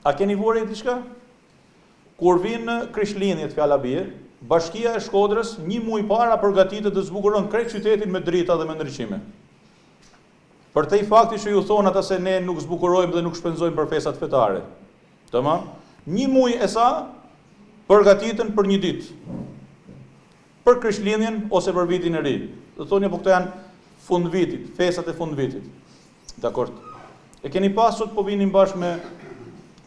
A keni vore diçka? Kur vinë në Krishtlindjet fjala bie, Bashkia e Shkodrës 1 muaj para përgatitet të zbukuron krejt qytetin me drita dhe me ndriçime. Për te i fakti që ju thonë ata se ne nuk zbukurojmë dhe nuk shpenzojmë për festat fetare. Tamam? 1 muaj e sa përgatiten për 1 ditë. Për Krishtlindjen ose për vitin e ri. Do thoni po këto janë fund vitit, festat e fund vitit. Dakor. E keni pasur po vinin bashkë me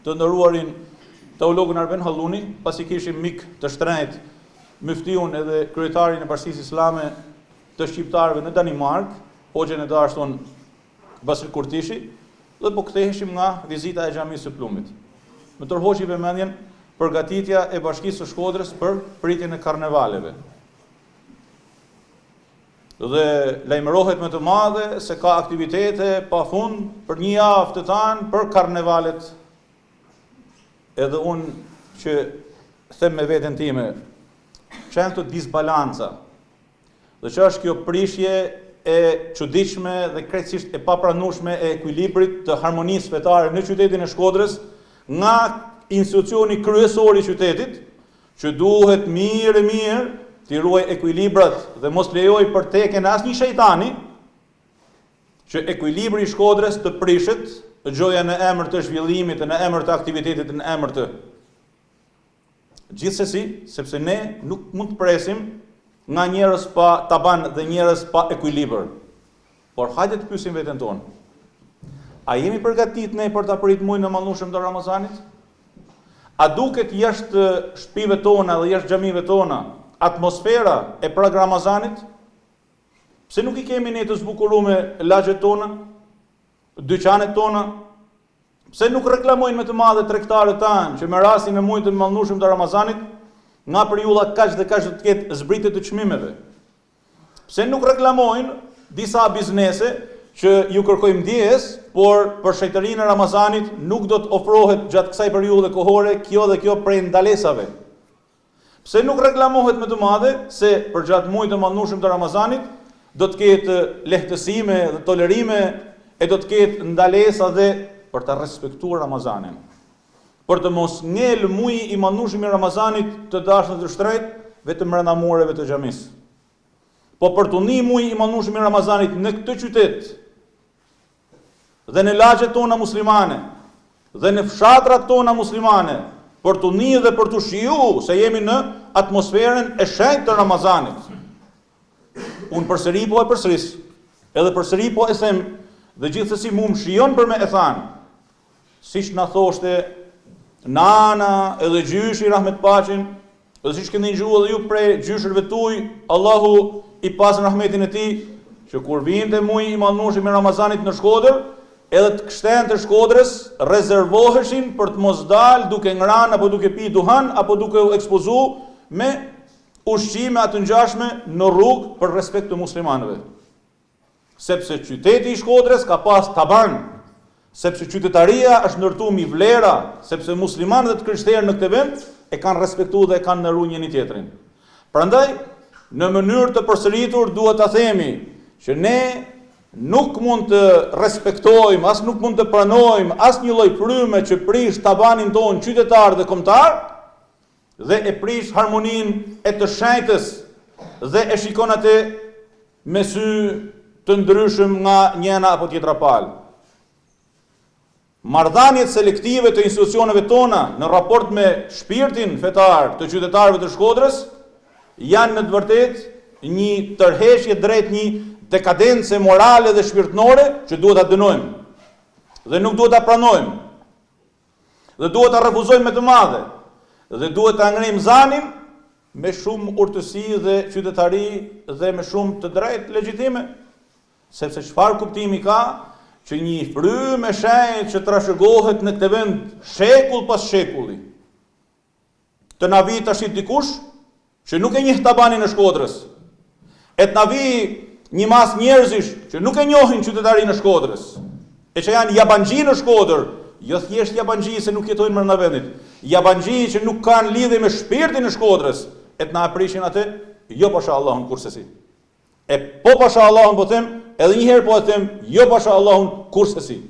të nderuarin teologun Arben Halluni, pasi kishim mik të shtrenjtë, myftiun edhe kryetarin e Bashkisë Islame të shqiptarëve në Danimark, hoxhen e dashur Basri Kurtishi, dhe po ktheheshim nga vizita e xhamisë së Plumit. Më tërhoqi vëmendjen përgatitja e Bashkisë së Shkodrës për pritjen e karnevaleve. Dhe lajmërohet më të madhe se ka aktivitete pafund për 1 javë të tanë për karnevalet. Edhe unë që them me veten time, që janë këto disbalanca, dhe që është kjo prishje e çuditshme dhe krejtësisht e papranueshme e ekuilibrit të harmonisë fetare në qytetin e Shkodrës nga institucioni kryesor i qytetit, që duhet mirë t'i ruaj ekuilibrat dhe mos lejoj për teken asnjë shejtani, që ekuilibri i Shkodrës të prishet, gjoja në emër të zhvillimit, në emër të aktivitetit, në emër të. Gjithsesi, sepse ne nuk mund të presim nga njerëz pa taban dhe njerëz pa ekuilibër. Por hajde të pyesim veten tonë. A jemi përgatitur ne për ta pritur muajin e mallnueshëm të Ramazanit? A duket jashtë shtëpive tona dhe jashtë xhamive tona atmosfera e prag Ramazanit? Pse nuk i kemi ne të zbukuruar lagjet tona, dyqanet tona? Pse nuk reklamojnë me të madhe tregtarët tanë që me rastin e muajit të mallnueshëm të Ramazanit, nga periudha kaq dhe kaq do të ketë zbritje të çmimeve? Pse nuk reklamojnë disa biznese që ju kërkojmë ndjes, por për shejtërinë e Ramazanit nuk do të ofrohet gjatë kësaj periudhe kohore kjo dhe kjo prej ndalesave? Pse nuk reklamohet me të madhe se për gjatë muajit të mallnueshëm të Ramazanit do të ketë lehtësime dhe tolerime e do të ketë ndalesa dhe për të respektuar Ramazanin. Për të mos ngel muaji i mallnueshëm i Ramazanit të dashur të shtrenjtë vetëm brenda mureve të xhamisë. Po për të nis muaji i mallnueshëm i Ramazanit në këtë qytet dhe në lagjet tona muslimane dhe në fshatrat tona muslimane, për të nis dhe për të shijuar se jemi në atmosferën e shenjtë të Ramazanit. Unë përsëri po e përsëris, edhe përsëri po e them, dhe gjithsesi mu më shijon për me e thanë, siç na thoshte nana edhe gjyshi rahmet paqin, edhe siç keni dëgjuar edhe ju prej gjyshërve tuaj, Allahu i pasën rahmetin e tij, që kur vinte muaji i mallnueshëm i Ramazanit në Shkodër, edhe të kështenë të Shkodrës rezervoheshin për të mos dalë duke ngrënë apo duke pi duhan apo duke u ekspozu me ushqime atë ngjashme në rrugë për respekt të muslimanëve. Sepse qyteti i Shkodrës ka pas taban, sepse qytetaria është ndërtuar mi vlera, sepse muslimanët dhe të krishterë në këtë vend e kanë respektuar dhe e kanë ndëruar njëri tjetrin. Prandaj, në mënyrë të përsëritur duhet ta themi që ne nuk mund të respektojmë, as nuk mund të pranojmë as një lloj fryme që prish tabanin tonë qytetar dhe kombëtar dhe e prish harmoninë e të shenjtës dhe e shikon atë me sy të ndryshëm nga njëna apo tjetra palë. Marrëdhëniet selektive të institucioneve tona në raport me shpirtin fetar të qytetarëve të Shkodrës janë në të vërtetë një tërheqje drejt një dekadence morale dhe shpirtënore që duhet ta dënojmë dhe nuk duhet ta pranojmë dhe duhet ta refuzojmë me të madhe dhe duhet ta ngrijmë zanin me shumë urtësi dhe qytetari dhe me shumë të drejtë legjitime, sepse çfarë kuptimi ka që një frymë e shenjtë që trashëgohet në këtë vend shekull pas shekulli të na vi tash dikush që nuk e njeh tabanin e Shkodrës, e të na vi një mas njerëzish që nuk e njohin qytetarinë e Shkodrës, e që janë jabanxhi në Shkodër, jo thjesht jabanxhi se nuk jetojnë brenda vendit, jabanxhi që nuk kanë lidhje me shpirtin e Shkodrës, e të na prishin atë, jo pasha Allahun kursesi. E po pasha Allahun po them, edhe një herë po e them, jo pasha Allahun kursesi.